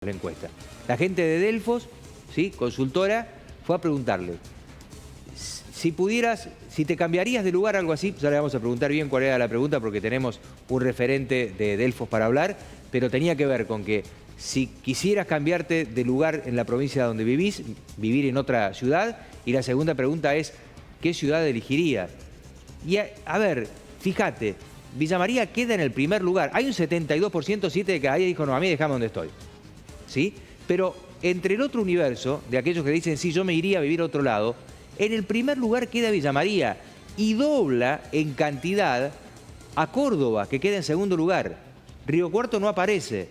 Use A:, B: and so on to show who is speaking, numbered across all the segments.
A: la encuesta. La gente de Delfos, ¿sí?, consultora, fue a preguntarle, si pudieras, si te cambiarías de lugar, algo así, ya le vamos a preguntar bien cuál era la pregunta porque tenemos un referente de Delfos para hablar, pero tenía que ver con que si quisieras cambiarte de lugar en la provincia donde vivís, vivir en otra ciudad, y la segunda pregunta es, ¿qué ciudad elegirías? Y a ver, fíjate, Villa María queda en el primer lugar. Hay un 72%, 7 de cada 10 dijo, no, a mí déjame donde estoy. ¿Sí? Pero entre el otro universo, de aquellos que dicen, sí, yo me iría a vivir a otro lado, en el primer lugar queda Villa María y dobla en cantidad a Córdoba, que queda en segundo lugar. Río Cuarto no aparece.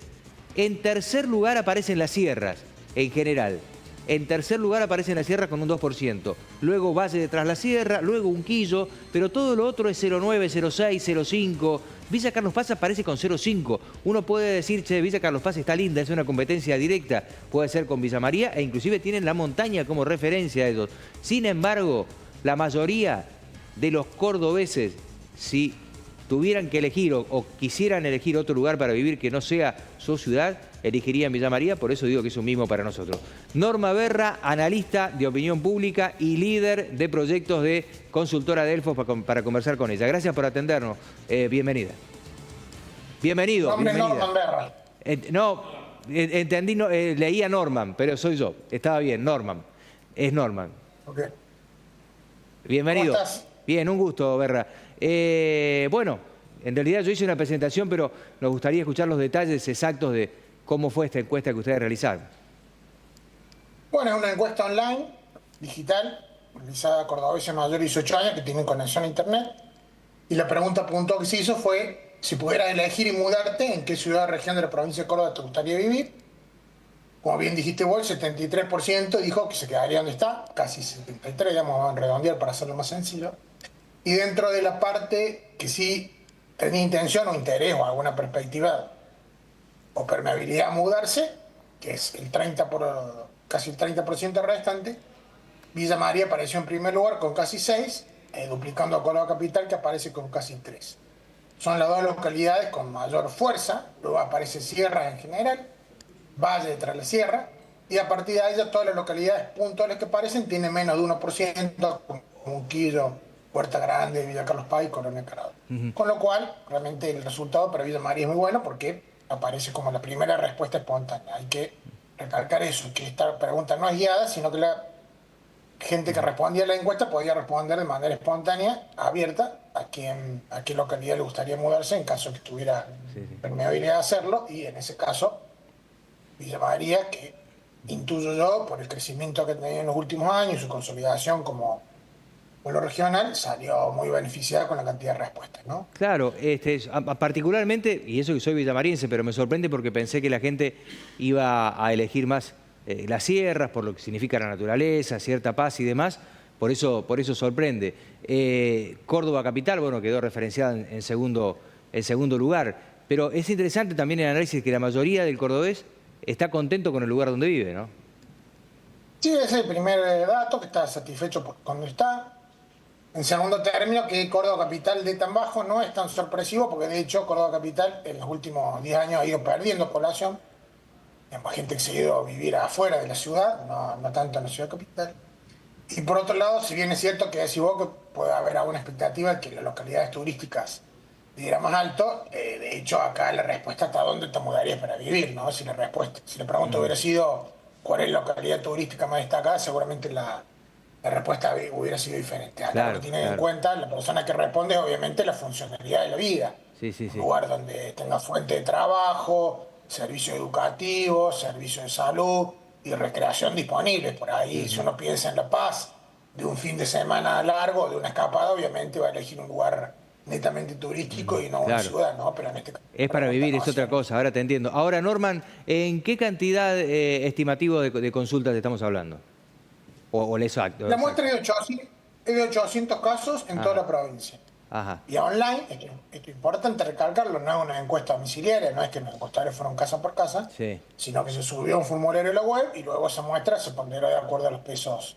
A: En tercer lugar aparecen las sierras, en general. En tercer lugar aparecen las sierras con un 2%. Luego Valle de Tras la Sierra, luego Unquillo, pero todo lo otro es 0,9, 0,6, 0,5. Villa Carlos Paz aparece con 0,5. Uno puede decir, che, Villa Carlos Paz está linda, es una competencia directa. Puede ser con Villa María e inclusive tienen la montaña como referencia a ellos. Sin embargo, la mayoría de los cordobeses, si tuvieran que elegir o quisieran elegir otro lugar para vivir que no sea su ciudad, elegirían Villa María, por eso digo que es un mismo para nosotros. Norma Berra, analista de opinión pública y líder de proyectos de consultora Delfos para conversar con ella. Gracias por atendernos. Bienvenida. Bienvenido.
B: Nombre
A: bienvenida.
B: Norman Berra.
A: No, entendí, leía Norman, pero soy yo. Estaba bien, Norman. Es Norman.
B: Okay.
A: Bienvenido.
B: ¿Cómo estás?
A: Bien, un gusto, Berra. Bueno, en realidad yo hice una presentación, pero nos gustaría escuchar los detalles exactos de cómo fue esta encuesta que ustedes realizaron.
B: Bueno, es una encuesta online, digital, realizada a cordobeses mayores de 18 años que tienen conexión a internet. Y la pregunta puntual que se hizo fue, si pudieras elegir y mudarte, ¿en qué ciudad o región de la provincia de Córdoba te gustaría vivir? Como bien dijiste vos, el 73% dijo que se quedaría donde está, casi 73%, vamos a redondear para hacerlo más sencillo. Y dentro de la parte que sí tenía intención o interés o alguna perspectiva o permeabilidad a mudarse, que es el casi el 30% restante, Villa María apareció en primer lugar con casi 6, duplicando a Córdoba Capital, que aparece con casi 3. Son las dos localidades con mayor fuerza, luego aparece Sierra en general, Valle de Tras la Sierra, y a partir de ahí todas las localidades puntuales que aparecen tienen menos de 1%, como Unquillo, Puerta Grande, Villa Carlos Paz y Coronel Carado. Con lo cual, realmente el resultado para Villa María es muy bueno porque aparece como la primera respuesta espontánea. Hay que recalcar eso, que esta pregunta no es guiada, sino que la gente que respondía a la encuesta podía responder de manera espontánea, abierta, a qué localidad le gustaría mudarse en caso que tuviera permeabilidad de hacerlo, y en ese caso, Villa María, que intuyo yo, por el crecimiento que ha tenido en los últimos años y su consolidación como lo regional, salió muy beneficiada con la cantidad de respuestas, ¿no?
A: Claro, particularmente, y eso que soy villamariense, pero me sorprende porque pensé que la gente iba a elegir más las sierras, por lo que significa la naturaleza, cierta paz y demás, por eso sorprende. Córdoba Capital, bueno, quedó referenciada en segundo lugar, pero es interesante también el análisis que la mayoría del cordobés está contento con el lugar donde vive, ¿no?
B: Sí, ese es el primer dato, que está satisfecho por donde está. En segundo término, que Córdoba Capital de tan bajo no es tan sorpresivo, porque de hecho Córdoba Capital en los últimos 10 años ha ido perdiendo población. Hay más gente que se ha ido a vivir afuera de la ciudad, no tanto en la ciudad capital. Y por otro lado, si bien es cierto que decís vos que puede haber alguna expectativa de que las localidades turísticas diera más alto, de hecho acá la respuesta está dónde te mudarías para vivir, ¿no? Si la pregunta hubiera sido cuál es la localidad turística más destacada, seguramente la respuesta hubiera sido diferente. Acá
A: Claro,
B: lo que tiene
A: claro.
B: en cuenta la persona que responde es obviamente la funcionalidad de la vida.
A: Sí, sí,
B: Un
A: sí.
B: lugar donde tenga fuente de trabajo, servicios educativos, servicios de salud y recreación disponibles. Por ahí, si uno piensa en La Paz, de un fin de semana largo, de una escapada, obviamente va a elegir un lugar netamente turístico y no una
A: Claro.
B: ciudad, ¿no? Pero en este caso,
A: Es para vivir, es otra cosa, ahora te entiendo. Ahora, Norman, ¿en qué cantidad estimativo de consultas estamos hablando? O el exacto.
B: la muestra es de 800 casos en toda la provincia.
A: Ajá.
B: Y online, esto es importante recalcarlo, no es una encuesta domiciliaria, no es que los encuestadores fueron casa por casa,
A: Sí.
B: sino que se subió un formulario a la web y luego esa muestra se pondrá de acuerdo a los pesos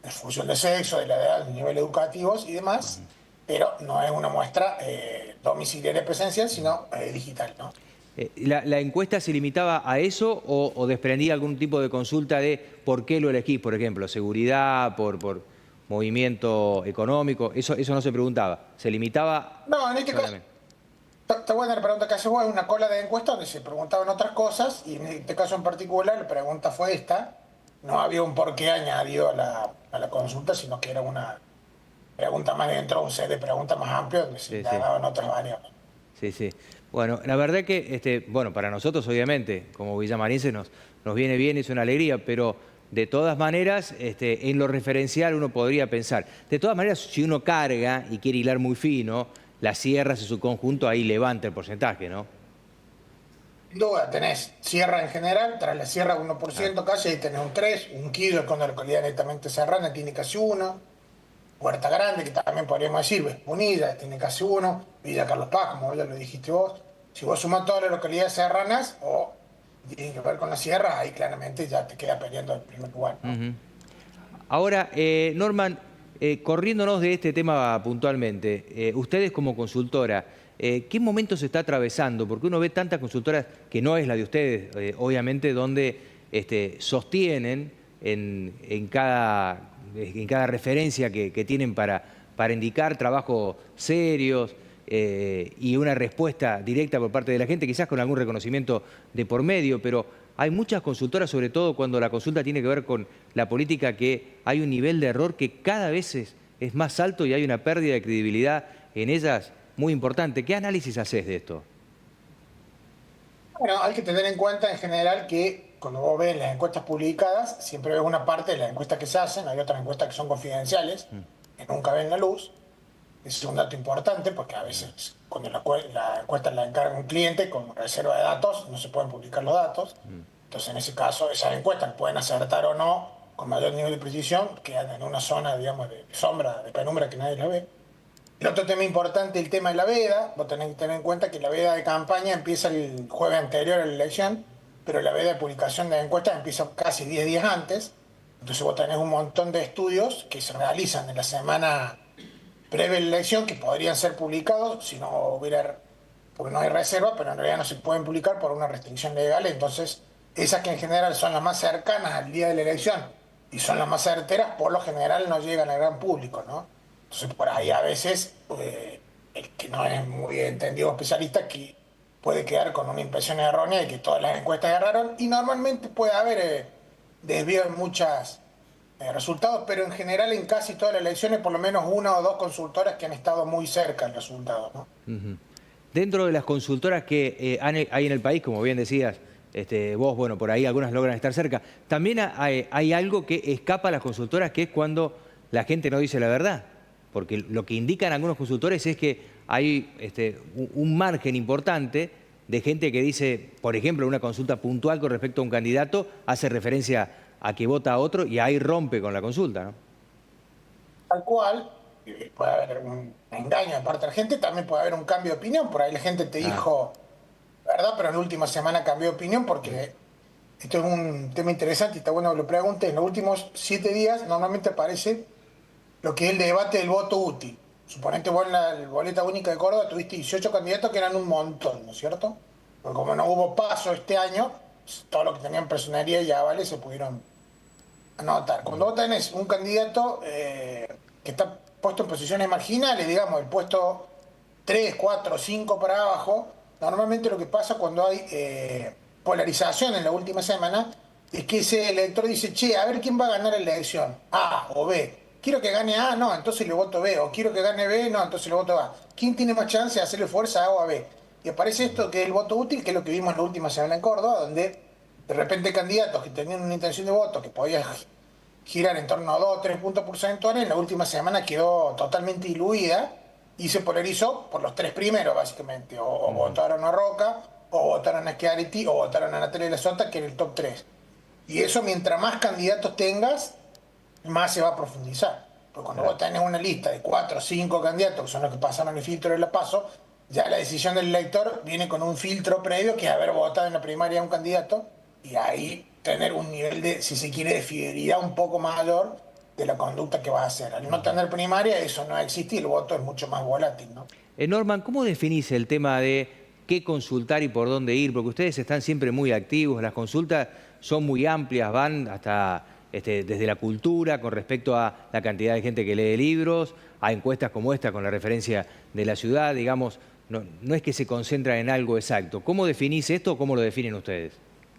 B: de función de sexo, de la edad, del nivel educativos y demás, pero no es una muestra domiciliaria presencial, sino digital, ¿no?
A: ¿La encuesta se limitaba a eso o desprendía algún tipo de consulta de por qué lo elegís? Por ejemplo, seguridad, por movimiento económico. Eso no se preguntaba. Se limitaba
B: No, en este caso,
A: solamente.
B: está buena la pregunta que hace vos, es una cola de encuesta donde se preguntaban otras cosas y en este caso en particular la pregunta fue esta. No había un porqué añadido a la consulta, sino que era una pregunta más dentro de un set de preguntas más amplio donde se
A: Sí, sí.
B: indagaban otras variables.
A: Sí, sí. Bueno, la verdad que, bueno, para nosotros obviamente, como villamarenses nos viene bien, es una alegría, pero de todas maneras, en lo referencial uno podría pensar. De todas maneras, si uno carga y quiere hilar muy fino, las sierras en su conjunto ahí levanta el porcentaje, ¿no?
B: Sin duda, tenés sierra en general, tras la sierra 1% casi, ahí tenés un 3, un Quillo con la localidad netamente serrana tiene casi 1, Huerta Grande, que también podríamos decir, Vespunilla, tiene casi 1, Villa Carlos Paz, como ya lo dijiste vos. Si vos sumás todas las localidades serranas o tienen que ver con la sierra, ahí claramente ya te queda peleando el primer lugar, ¿no?
A: Ahora, Norman, corriéndonos de este tema puntualmente, ustedes como consultora, ¿qué momento se está atravesando? Porque uno ve tantas consultoras que no es la de ustedes, obviamente, donde sostienen en cada referencia que tienen para indicar trabajos serios y una respuesta directa por parte de la gente, quizás con algún reconocimiento de por medio, pero hay muchas consultoras, sobre todo cuando la consulta tiene que ver con la política, que hay un nivel de error que cada vez es más alto y hay una pérdida de credibilidad en ellas muy importante. ¿Qué análisis haces de esto?
B: Bueno, hay que tener en cuenta en general que cuando vos ves las encuestas publicadas, siempre ves una parte de las encuestas que se hacen, hay otras encuestas que son confidenciales, que nunca ven la luz. Ese es un dato importante porque a veces cuando la encuesta la encarga un cliente con reserva de datos, no se pueden publicar los datos. Entonces, en ese caso, esas encuestas pueden acertar o no con mayor nivel de precisión, quedan en una zona, digamos, de sombra, de penumbra que nadie la ve. El otro tema importante, el tema de la veda. Vos tenés que tener en cuenta que la veda de campaña empieza el jueves anterior a la elección, pero la veda de publicación de encuestas empieza casi 10 días antes. Entonces vos tenés un montón de estudios que se realizan en la semana previa a la elección que podrían ser publicados si no hubiera, porque no hay reserva, pero en realidad no se pueden publicar por una restricción legal. Entonces, esas que en general son las más cercanas al día de la elección y son las más certeras, por lo general no llegan al gran público, ¿no? Entonces, por ahí a veces, el que no es muy entendido especialista, que puede quedar con una impresión errónea de que todas las encuestas erraron, y normalmente puede haber desvío en muchos resultados, pero en general en casi todas las elecciones por lo menos una o dos consultoras que han estado muy cerca del resultado, ¿no?
A: Dentro de las consultoras que hay en el país, como bien decías, vos, bueno, por ahí algunas logran estar cerca, también hay algo que escapa a las consultoras, que es cuando la gente no dice la verdad. Porque lo que indican algunos consultores es que hay un margen importante de gente que dice, por ejemplo, una consulta puntual con respecto a un candidato, hace referencia a que vota a otro y ahí rompe con la consulta, ¿no?
B: Tal cual, puede haber un engaño de parte de la gente, también puede haber un cambio de opinión, por ahí la gente te dijo, ¿verdad? Pero en la última semana cambió de opinión porque esto es un tema interesante y está bueno que lo preguntes. En los últimos 7 días normalmente aparece lo que es el debate del voto útil. Suponete vos en la boleta única de Córdoba tuviste 18 candidatos que eran un montón, ¿no es cierto? Porque como no hubo paso este año, todos los que tenían personería y avales se pudieron anotar. Cuando vos tenés un candidato que está puesto en posiciones marginales, digamos, el puesto 3, 4, 5 para abajo, normalmente lo que pasa cuando hay polarización en la última semana es que ese elector dice, che, a ver quién va a ganar la elección, A o B. Quiero que gane A, no, entonces le voto B. O quiero que gane B, no, entonces le voto A. ¿Quién tiene más chance de hacerle fuerza a A o a B? Y aparece esto que es el voto útil, que es lo que vimos la última semana en Córdoba, donde de repente candidatos que tenían una intención de voto que podía girar en torno a 2 o 3 puntos porcentuales, en la última semana quedó totalmente diluida y se polarizó por los 3 primeros, básicamente. O votaron a Roca, o votaron a Schiaretti, o votaron a Natalia Lazzota, que era el top 3. Y eso, mientras más candidatos tengas, más se va a profundizar. Porque cuando vos tenés una lista de 4 o 5 candidatos, que son los que pasaron el filtro de la PASO, ya la decisión del elector viene con un filtro previo, que es haber votado en la primaria a un candidato, y ahí tener un nivel de, si se quiere, de fidelidad un poco mayor de la conducta que vas a hacer. Al no tener primaria, eso no existe y el voto es mucho más volátil, ¿no?
A: Norman, ¿cómo definís el tema de qué consultar y por dónde ir? Porque ustedes están siempre muy activos, las consultas son muy amplias, van hasta desde la cultura con respecto a la cantidad de gente que lee libros, a encuestas como esta con la referencia de la ciudad, digamos, no es que se concentra en algo exacto. ¿Cómo definís esto o cómo lo definen ustedes?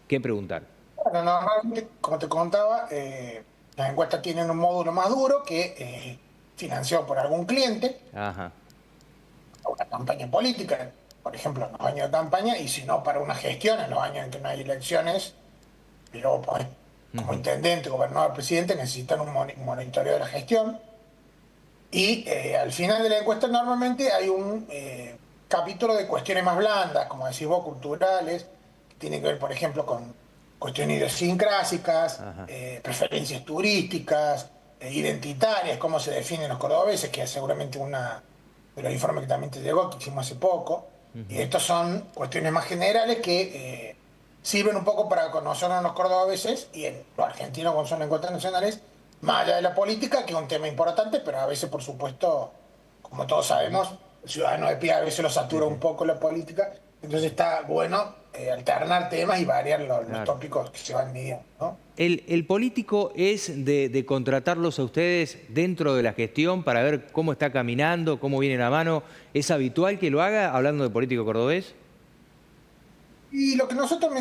A: ¿Qué preguntar?
B: Bueno, normalmente, como te contaba, las encuestas tienen un módulo más duro que financiado por algún cliente,
A: Ajá.
B: una campaña política, por ejemplo, en los años de campaña, y si no, para una gestión, en los años en que no hay elecciones, pero pues, como
A: Ujú.
B: intendente, gobernador, presidente, necesitan un monitoreo de la gestión. Y al final de la encuesta normalmente hay un capítulo de cuestiones más blandas, como decís vos, culturales, que tienen que ver, por ejemplo, con cuestiones idiosincrásicas,
A: Ajá.
B: preferencias turísticas, identitarias, cómo se definen los cordobeses, que es seguramente una de los informes que también te llegó, que hicimos hace poco. Y
A: Ujú.
B: estos son cuestiones más generales que sirven un poco para conocernos a los cordobeses y en los argentinos cuando son encuestas nacionales más allá de la política, que es un tema importante, pero a veces, por supuesto, como todos
A: Ujú.
B: sabemos, el ciudadano de pie a veces lo
A: Sí,
B: satura un
A: sí,
B: poco la política, entonces está bueno alternar temas y variar los
A: claro.
B: tópicos que se van midiendo, ¿no?
A: ¿El político es de contratarlos a ustedes dentro de la gestión para ver cómo está caminando, cómo viene la mano? ¿Es habitual que lo haga hablando de político cordobés?
B: Y lo que nosotros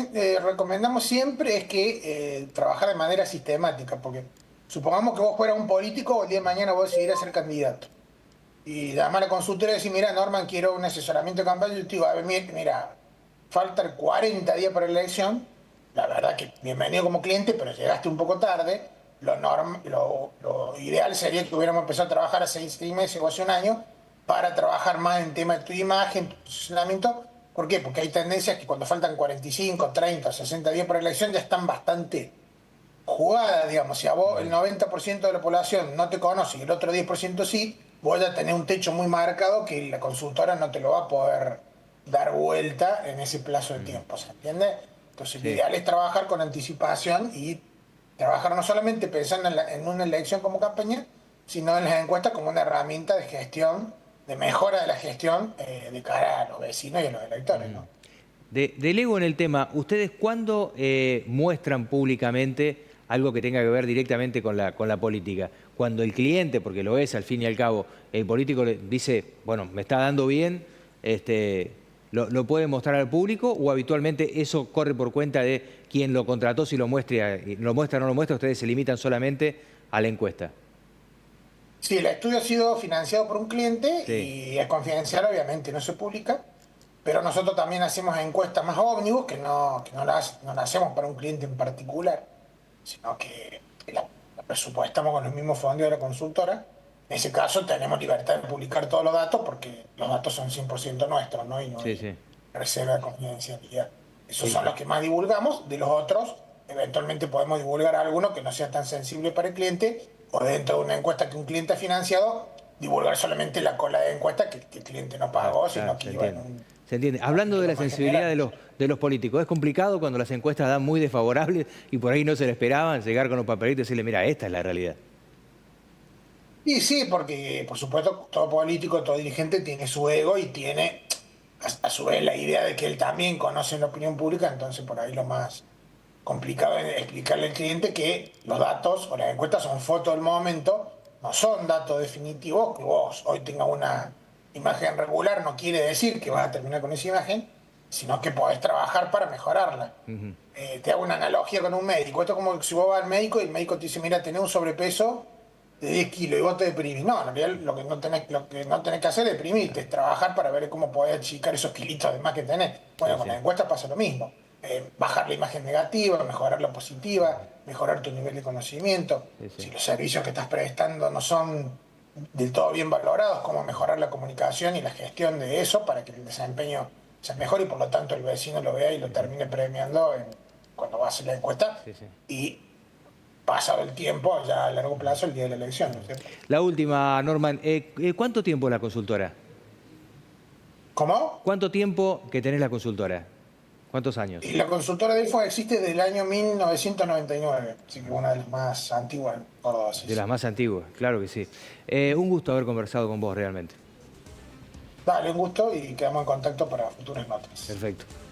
B: recomendamos siempre es que trabajar de manera sistemática, porque supongamos que vos fueras un político, el día de mañana vos decidieras ser candidato. Y llamar a la consultora y decir, mira, Norman, quiero un asesoramiento de campaña. Yo te digo, a ver, mira, faltan 40 días para la elección. La verdad que bienvenido como cliente, pero llegaste un poco tarde. Lo ideal sería que hubiéramos empezado a trabajar hace 6 meses o hace un año para trabajar más en tema de tu imagen, tu posicionamiento. ¿Por qué? Porque hay tendencias que cuando faltan 45, 30, 60 días para la elección ya están bastante jugada, digamos, si a vos el
A: Ujú.
B: 90% de la población no te conoce y el otro 10% sí, vos ya tenés un techo muy marcado que la consultora no te lo va a poder dar vuelta en ese plazo de
A: Ujú.
B: tiempo, ¿se entiende? Entonces, lo
A: Sí.
B: ideal es trabajar con anticipación y trabajar no solamente pensando en una elección como campaña, sino en las encuestas como una herramienta de gestión, de mejora de la gestión de cara a los vecinos y a los electores,
A: Ujú.
B: ¿no?
A: Delego en el tema, ¿ustedes cuándo muestran públicamente algo que tenga que ver directamente con la política? Cuando el cliente, porque lo es al fin y al cabo, el político le dice, bueno, me está dando bien, ¿lo puede mostrar al público o habitualmente eso corre por cuenta de quien lo contrató, si lo muestra o no lo muestra, ustedes se limitan solamente a la encuesta?
B: Sí, el estudio ha sido financiado por un cliente
A: Sí.
B: y es confidencial, obviamente, no se publica, pero nosotros también hacemos encuestas más ómnibus, que no la hacemos para un cliente en particular, sino que la presupuestamos con los mismos fondos de la consultora. En ese caso tenemos libertad de publicar todos los datos porque los datos son 100% nuestros, ¿no? Y no
A: Sí,
B: hay
A: sí.
B: reserva de confidencialidad. Esos son
A: El-
B: los que más divulgamos. De los otros, eventualmente podemos divulgar alguno que no sea tan sensible para el cliente o dentro de una encuesta que un cliente ha financiado, divulgar solamente la cola de encuesta que el cliente no
A: Claro,
B: pagó,
A: claro,
B: sino que
A: se
B: iba en
A: entiende.
B: un
A: Se entiende. Hablando de
B: capítulo
A: la
B: más
A: sensibilidad
B: general.
A: de los políticos, es complicado cuando las encuestas dan muy desfavorables y por ahí no se le esperaban llegar con los papelitos y decirle, mira, esta es la realidad.
B: Y sí, porque por supuesto todo político, todo dirigente tiene su ego y tiene a su vez la idea de que él también conoce la opinión pública, entonces por ahí lo más complicado es explicarle al cliente que los datos o las encuestas son fotos del momento, no son datos definitivos, que vos hoy tengas una imagen regular no quiere decir que vas a terminar con esa imagen, sino que podés trabajar para mejorarla.
A: Ujú.
B: Te hago una analogía con un médico, esto es como si vos vas al médico y el médico te dice, mira, tenés un sobrepeso de 10 kilos y vos te deprimís. No, en realidad lo que no tenés que hacer es deprimirte, es trabajar para ver cómo podés achicar esos kilitos de más que tenés.
A: Sí,
B: Bueno, con
A: sí.
B: la encuesta pasa lo mismo. Bajar la imagen negativa, mejorar la positiva, mejorar tu nivel de conocimiento.
A: Sí, sí.
B: Si los servicios que estás prestando no son del todo bien valorados, cómo mejorar la comunicación y la gestión de eso para que el desempeño sea mejor y por lo tanto el vecino lo vea y lo
A: Sí, sí.
B: termine premiando cuando va a hacer la encuesta.
A: Sí, sí.
B: Y pasado el tiempo, ya a largo plazo, el día de la elección, ¿no es cierto?
A: La última, Norman, ¿cuánto tiempo es la consultora?
B: ¿Cómo?
A: ¿Cuánto tiempo que tenés la consultora? ¿Cuántos años?
B: Y la consultora de Delfos existe desde el año 1999, así que una de las más antiguas en Córdoba, sí,
A: De las
B: sí.
A: más antiguas, claro que sí. Un gusto haber conversado con vos realmente.
B: Dale, un gusto y quedamos en contacto para futuras notas.
A: Perfecto.